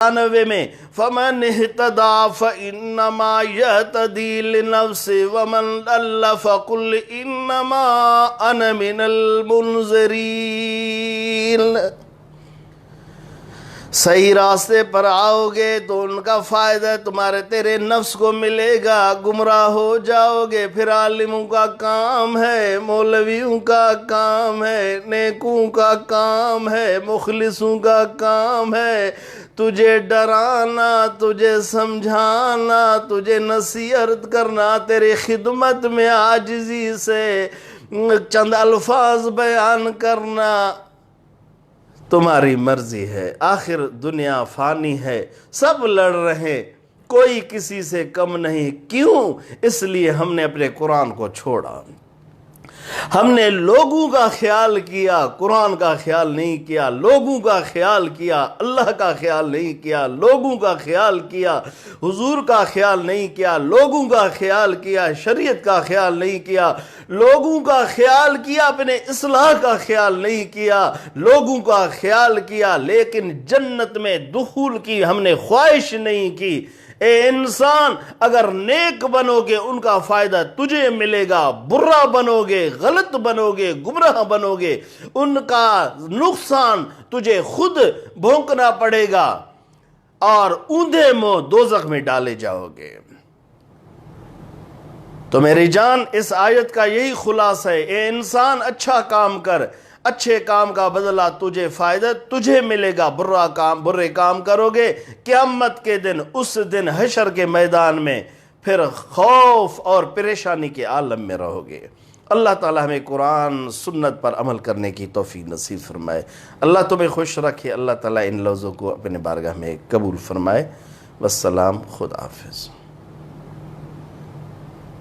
93 میں فمن اہتدى فإنما يهتدي لنفسه ومن ضل فقل إنما أنا من المنذرين۔ صحیح راستے پر آؤ گے تو ان کا فائدہ تیرے نفس کو ملے گا، گمراہ ہو جاؤ گے پھر عالموں کا کام ہے، مولویوں کا کام ہے، نیکوں کا کام ہے، مخلصوں کا کام ہے تجھے ڈرانا، تجھے سمجھانا، تجھے نصیحت کرنا، تیری خدمت میں عاجزی سے چند الفاظ بیان کرنا، تمہاری مرضی ہے۔ آخر دنیا فانی ہے، سب لڑ رہے، کوئی کسی سے کم نہیں۔ کیوں؟ اس لیے ہم نے اپنے قرآن کو چھوڑا، ہم نے لوگوں کا خیال کیا، قرآن کا خیال نہیں کیا، لوگوں کا خیال کیا، اللہ کا خیال نہیں کیا، لوگوں کا خیال کیا، حضور کا خیال نہیں کیا، لوگوں کا خیال کیا، شریعت کا خیال نہیں کیا، لوگوں کا خیال کیا، اپنے اصلاح کا خیال نہیں کیا، لوگوں کا خیال کیا لیکن جنت میں دخول کی ہم نے خواہش نہیں کی۔ اے انسان، اگر نیک بنو گے ان کا فائدہ تجھے ملے گا، برا بنو گے، غلط بنو گے، گمراہ بنو گے، ان کا نقصان تجھے خود بھونکنا پڑے گا اور اوندھے منہ دوزخ میں ڈالے جاؤ گے۔ تو میری جان، اس آیت کا یہی خلاصہ ہے، اے انسان اچھا کام کر، اچھے کام کا بدلہ تجھے فائدہ تجھے ملے گا، برے کام کرو گے قیامت کے دن، اس دن حشر کے میدان میں پھر خوف اور پریشانی کے عالم میں رہو گے۔ اللہ تعالی ہمیں قرآن سنت پر عمل کرنے کی توفیق نصیب فرمائے۔ اللہ تمہیں خوش رکھے، اللہ تعالی ان لفظوں کو اپنے بارگاہ میں قبول فرمائے۔ والسلام، خدا حافظ۔